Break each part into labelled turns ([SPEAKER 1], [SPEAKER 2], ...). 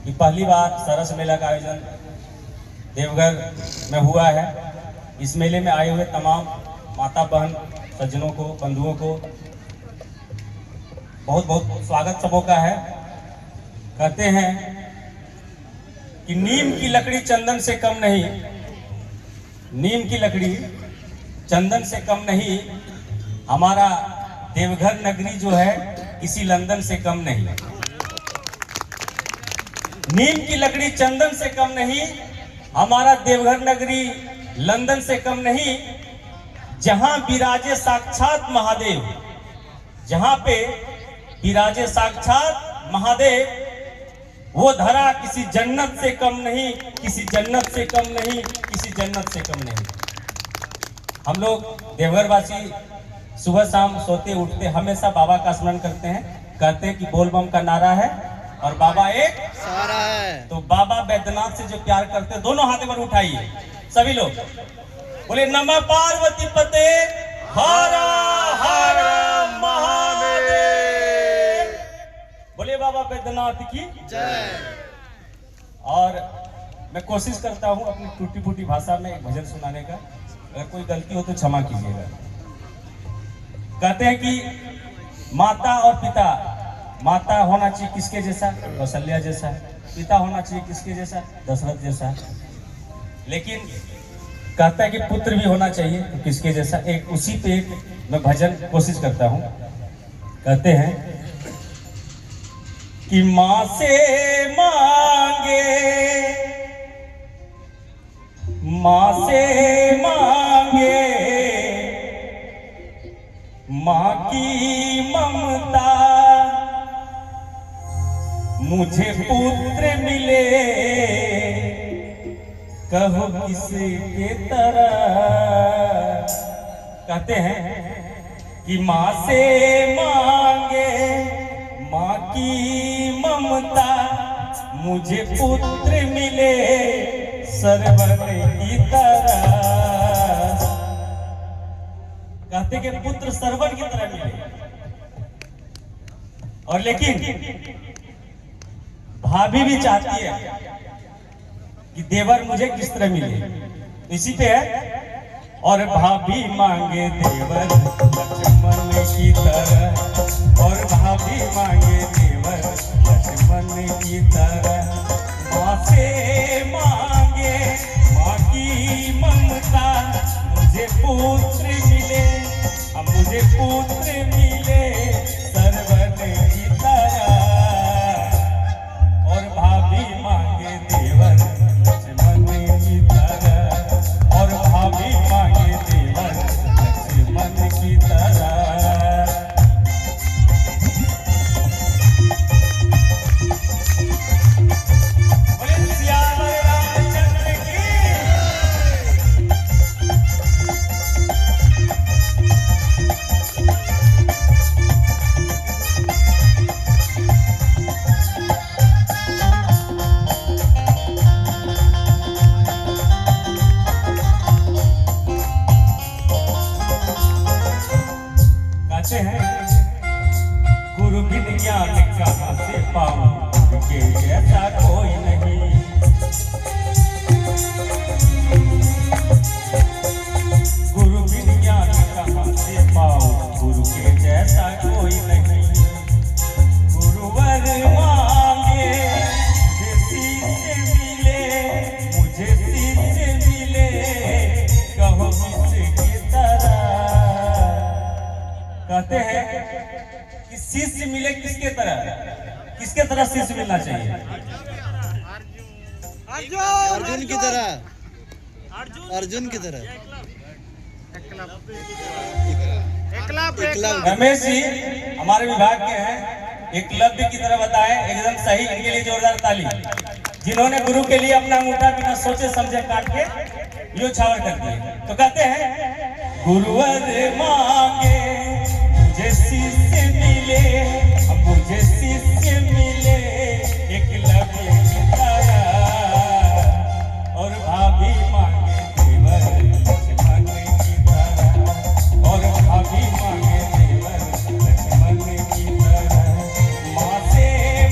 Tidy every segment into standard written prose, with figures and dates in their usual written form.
[SPEAKER 1] कि पहली बार सरस मेला का आयोजन देवघर में हुआ है। इस मेले में आए हुए तमाम माता बहन सज्जनों को, बंधुओं को बहुत बहुत स्वागत सबों का है। कहते हैं कि नीम की लकड़ी चंदन से कम नहीं, नीम की लकड़ी चंदन से कम नहीं, हमारा देवघर नगरी जो है किसी लंदन से कम नहीं। नीम की लकड़ी चंदन से कम नहीं, हमारा देवघर नगरी लंदन से कम नहीं। जहां विराजे साक्षात महादेव, जहां पे विराजे साक्षात महादेव, वो धरा किसी जन्नत से कम नहीं, किसी जन्नत से कम नहीं, किसी जन्नत से कम नहीं। हम लोग देवघर वासी सुबह शाम सोते उठते हमेशा बाबा का स्मरण करते हैं। कहते हैं कि बोल बम का नारा है और बाबा एक सहारा है। तो बाबा बैद्यनाथ से जो प्यार करते हैं, दोनों हाथ पर उठाइए सभी लोग, बोले नमः पार्वती पते हर हर महादेव। बोले बाबा बैद्यनाथ की जय। और मैं कोशिश करता हूं अपनी टूटी फूटी भाषा में एक भजन सुनाने का, अगर कोई गलती हो तो क्षमा कीजिएगा। कहते हैं कि माता और पिता, माता होना चाहिए किसके जैसा? कौशल्या जैसा। पिता होना चाहिए किसके जैसा? दशरथ जैसा। लेकिन कहता है कि पुत्र भी होना चाहिए तो किसके जैसा? एक उसी पे एक मैं भजन कोशिश करता हूं। कहते हैं कि माँ से मांगे, माँ से मांगे माँ की ममता, मुझे पुत्र मिले कहो किसके तरह। कहते हैं कि माँ से मांगे माँ की ममता, मुझे पुत्र मिले सरवर की तरह। कहते कि पुत्र सरवर की तरह मिले। और लेकिन भाभी भी चाहती है कि देवर मुझे किस तरह मिले, इसी पे है। और भाभी मांगे देवर लक्ष्मण की तरह, और भाभी मांगे देवर लक्ष्मण की तरह। माँ से मांगे माँ की ममता, मुझे पुत्र मिले, मुझे पुत्र मिले सरवर की तरह। और भाभी मांगे देवर लक्ष्मण की तरह, और भाभी मांगे देवर लक्ष्मण की तरह। गुरु बिन ज्ञान कहाँ से पाऊं, के जैसा कोई नहीं। गुरु बिन ज्ञान कहाँ से पाऊं, गुरु के जैसा कोई नहीं। गुरुवर मांगे मुझे शिष्य मिले, मुझे शिष्य मिले कहो किसकी तरह। कहते हैं कि शिष्य मिले किसके तरह? किसके तरह शिष्य मिलना चाहिए?
[SPEAKER 2] अर्जुन की तरह, अर्जुन की तरह।
[SPEAKER 1] रमेश जी हमारे विभाग के हैं, एकलव्य की तरह बताएं, एकदम सही। इनके लिए जोरदार ताली, जिन्होंने गुरु के लिए अपना अंगूठा बिना सोचे समझे काट के यो छावर कर दिए। तो कहते हैं गुरुवर मांगे मुझे शिष्य मिले, मुझे शिष्य मिले एकलव्य की तरह। और भाभी मांगे देवर लक्ष्मण की तरह, और भाभी मांगे देवर लक्ष्मण की तरह। माँ से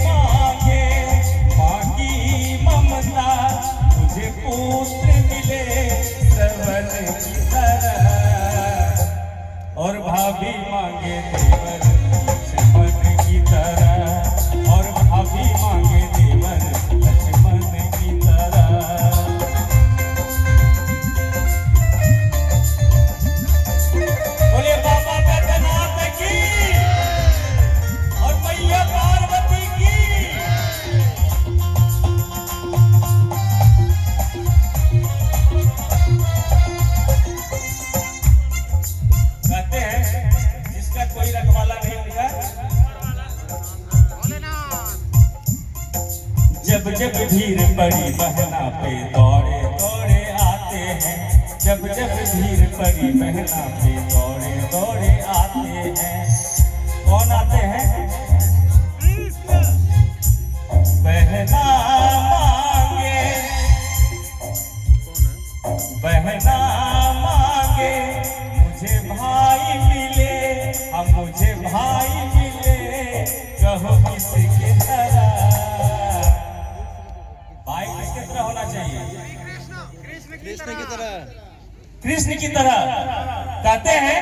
[SPEAKER 1] मांगे माँ की जब जब भीड़ पड़ी बहना पे दौड़े दौड़े आते हैं, जब जब भीड़ पड़ी बहना पे दौड़े दौड़े आते हैं। कौन आते हैं? बहना मांगे, बहना मांगे, मुझे भाई मिले, अब मुझे भाई मिले, कहो किसके तरह। भाई किसके तरह होना चाहिए?
[SPEAKER 2] कृष्ण की तरह।
[SPEAKER 1] कृष्ण की तरह। कहते हैं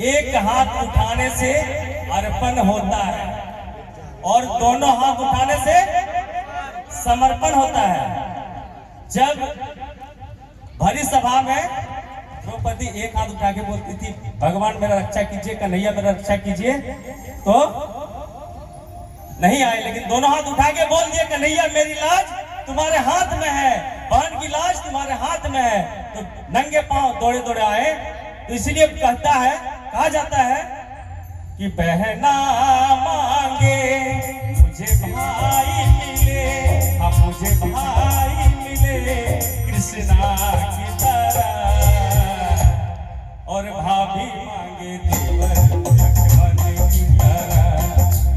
[SPEAKER 1] एक हाथ उठाने से अर्पण होता है और दोनों हाथ उठाने से समर्पण होता है। जब भरी सभा में द्रौपदी एक हाथ उठा के बोलती थी, भगवान मेरा रक्षा कीजिए, कन्हैया मेरा रक्षा कीजिए, तो नहीं आए, लेकिन दोनों हाथ उठा के बोल दिए, कन्हैया मेरी लाज तुम्हारे हाथ में है, बहन की लाज तुम्हारे हाथ में है, तो नंगे पांव दौड़े दौड़े आए। तो इसीलिए कहा जाता है कि बहना मांगे मुझे भाई मिले, अब मुझे भाई मिले कृष्णा की तरह, और भाभी मांगे देवर लक्ष्मण की तरह,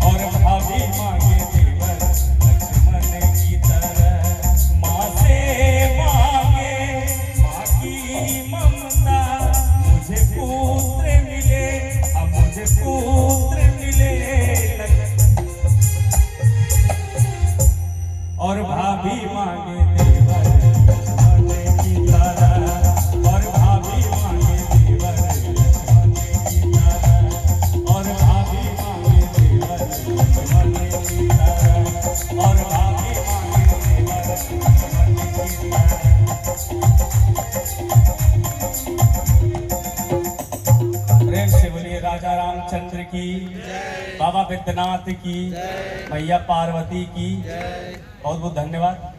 [SPEAKER 1] और भाभी मांगे देवर लक्ष्मण की तरह। माँ से मांगे माँ की ममता, मुझे पुत्र मिले, अब मुझे पुत्र मिले, और भाभी मांगे देवर लक्ष्मण की तरह, और भाभी मांगे देवर लक्ष्मण की तरह, और भाभी मांगे देवर लक्ष्मण की तरह, और भाभी मांगे देवर लक्ष्मण की तरह। प्रेम से बोलिए राजा रामचंद्र की, बाबा बैद्यनाथ की, मैया पार्वती की। बहुत बहुत धन्यवाद।